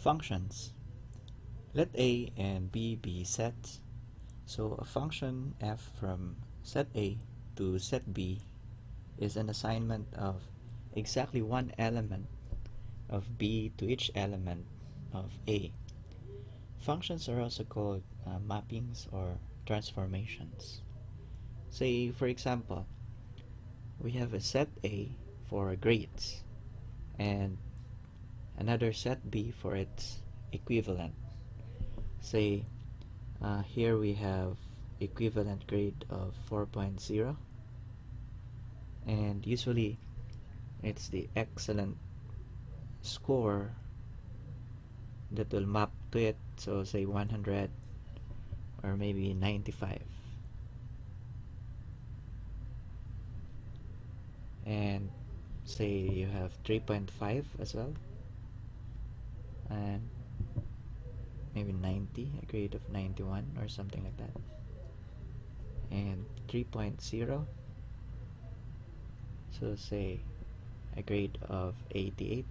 Functions. Let A and B be sets. So a function f from set A to set B is an assignment of exactly one element of B to each element of A. Functions are also called mappings or transformations. Say, for example, we have a set A for grades and another set B for its equivalent. Say, here we have equivalent grade of 4.0, and usually it's the excellent score that will map to it. So say 100 or maybe 95. And say you have 3.5 as well, and maybe 90, a grade of 91 or something like that, and 3.0, so say a grade of 88,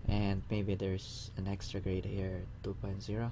and maybe there's an extra grade here, 2.0,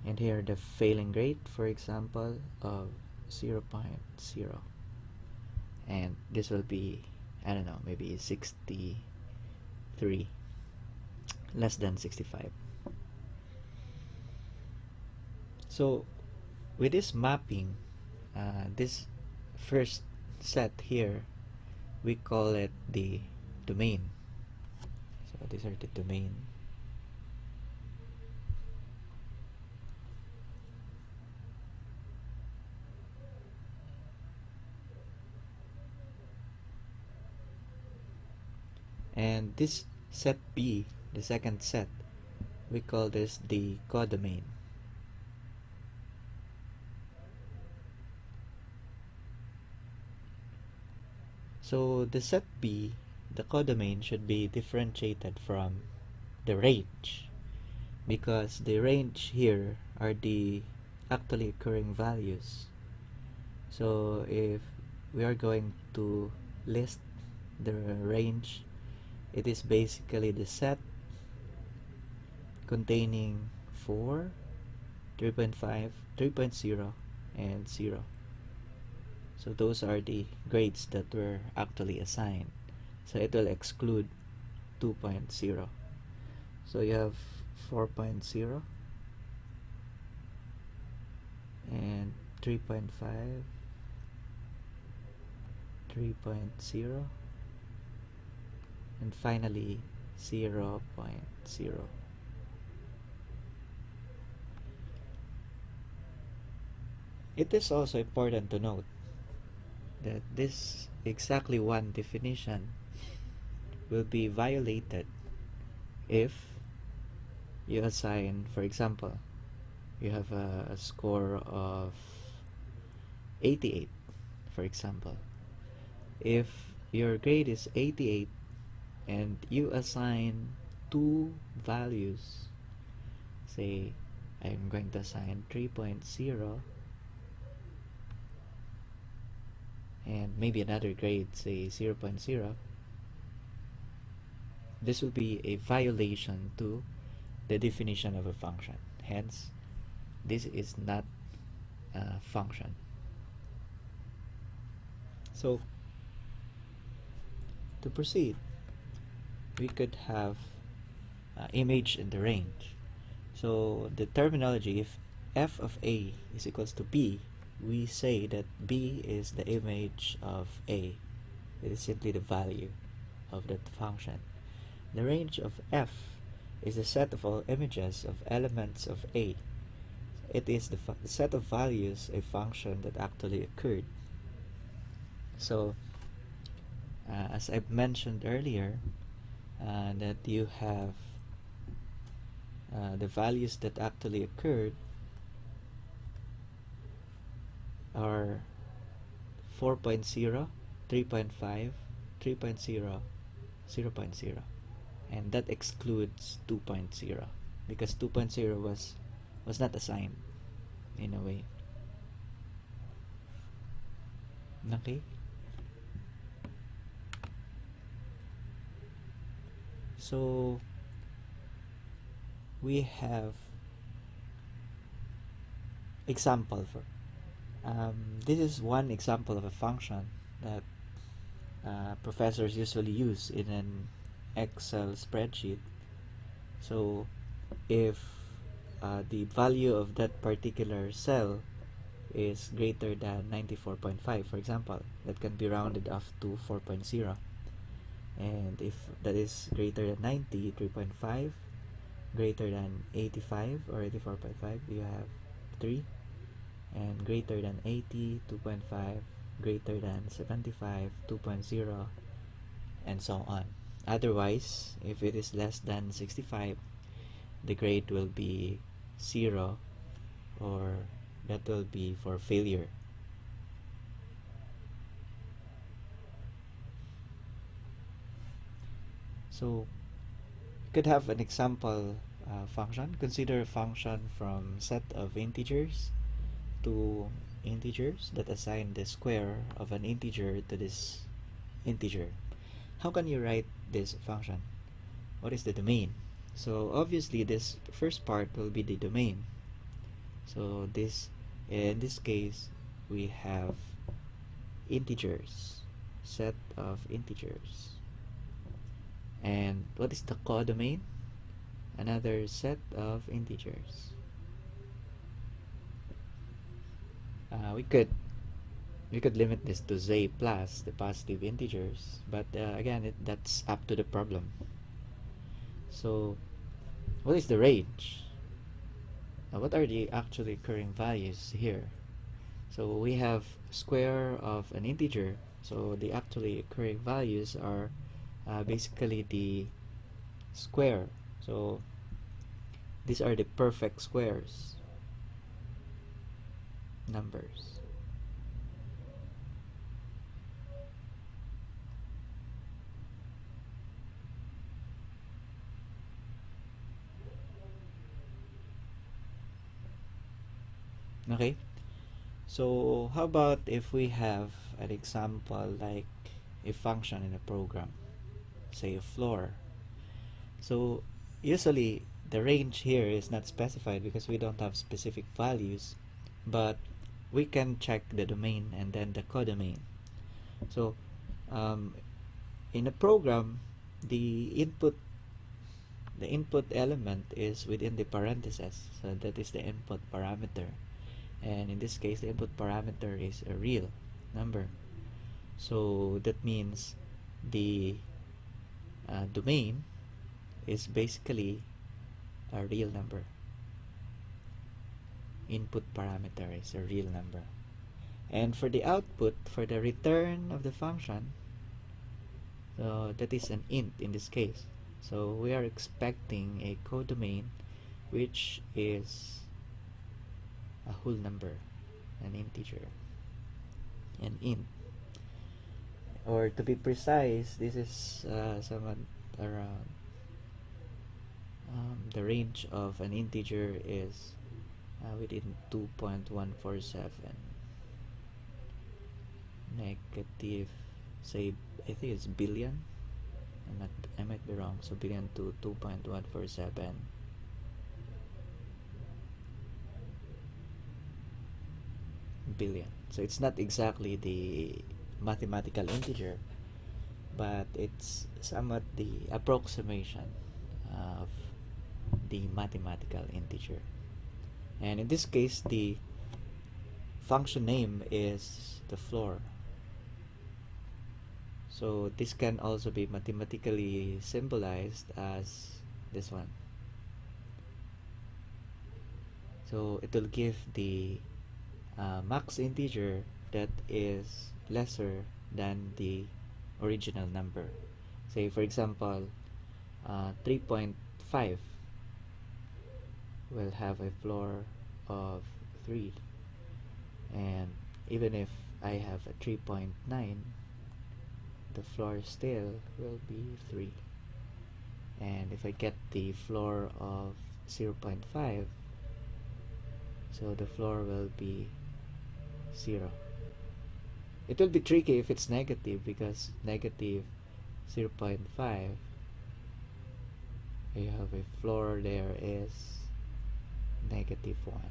and here the failing grade, for example, of 0.0, and this will be, I don't know, maybe 63, less than 65. So with this mapping, this first set here, we call it the domain. So these are the domain. And this set B, the second set, we call this the codomain. So the set B, the codomain, should be differentiated from the range, because the range here are the actually occurring values. So if we are going to list the range, it is basically the set containing 4, 3.5, 3.0, and 0. So those are the grades that were actually assigned. So it will exclude 2.0. So you have 4.0 and 3.5, 3.0, and finally 0.0. It is also important to note that this exactly one definition will be violated if you assign, for example, you have a score of 88, for example. If your grade is 88 and you assign two values, say I'm going to assign 3.0 and maybe another grade, say 0.0, this will be a violation to the definition of a function. Hence, this is not a function. So, to proceed, we could have image in the range. So the terminology, if f of a is equals to b, we say that b is the image of a. It is simply the value of that function. The range of f is the set of all images of elements of a. It is the set of values a function that actually occurred. So as I've mentioned earlier, that you have the values that actually occurred are 4.0, 3.5, 3.0, 0.0, and that excludes 2.0 because 2.0 was not assigned in a way. Okay. So we have example for this is one example of a function that professors usually use in an Excel spreadsheet. So if the value of that particular cell is greater than 94.5, for example, that can be rounded off to 4.0. And if that is greater than 90, 3.5, greater than 85 or 84.5, you have 3, and greater than 80, 2.5, greater than 75, 2.0, and so on. Otherwise, if it is less than 65, the grade will be 0, or that will be for failure. So you could have an example function. Consider a function from set of integers to integers that assign the square of an integer to this integer. How can you write this function? What is the domain? So obviously this first part will be the domain. So this, in this case, we have integers, set of integers. And what is the codomain? Another set of integers. We could limit this to z plus the positive integers, but again, that's up to the problem. So what is the range? What are the actually occurring values here? So we have square of an integer, so the actually occurring values are basically the square. So these are the perfect squares numbers. Okay, so how about if we have an example like a function in a program, say a floor. So usually the range here is not specified because we don't have specific values, but we can check the domain and then the codomain. So in a program, the input element is within the parentheses, so that is the input parameter, and in this case the input parameter is a real number. So that means the domain is basically a real number. Input parameter is a real number. And for the output, for the return of the function, that is an int in this case. So we are expecting a codomain which is a whole number, an integer, an int. Or to be precise, this is somewhat around the range of an integer is within 2.147 negative, say, I think it's billion. I might be wrong. So billion to 2.147 billion. So it's not exactly the mathematical integer, but it's somewhat the approximation of the mathematical integer. And in this case, the function name is the floor. So this can also be mathematically symbolized as this one. So it will give the max integer that is lesser than the original number. Say for example 3.5 will have a floor of 3, and even if I have a 3.9, the floor still will be 3. And if I get the floor of 0.5, so the floor will be 0. It will be tricky if it's negative, because negative 0.5 I have a floor there is -1.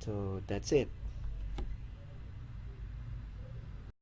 So that's it.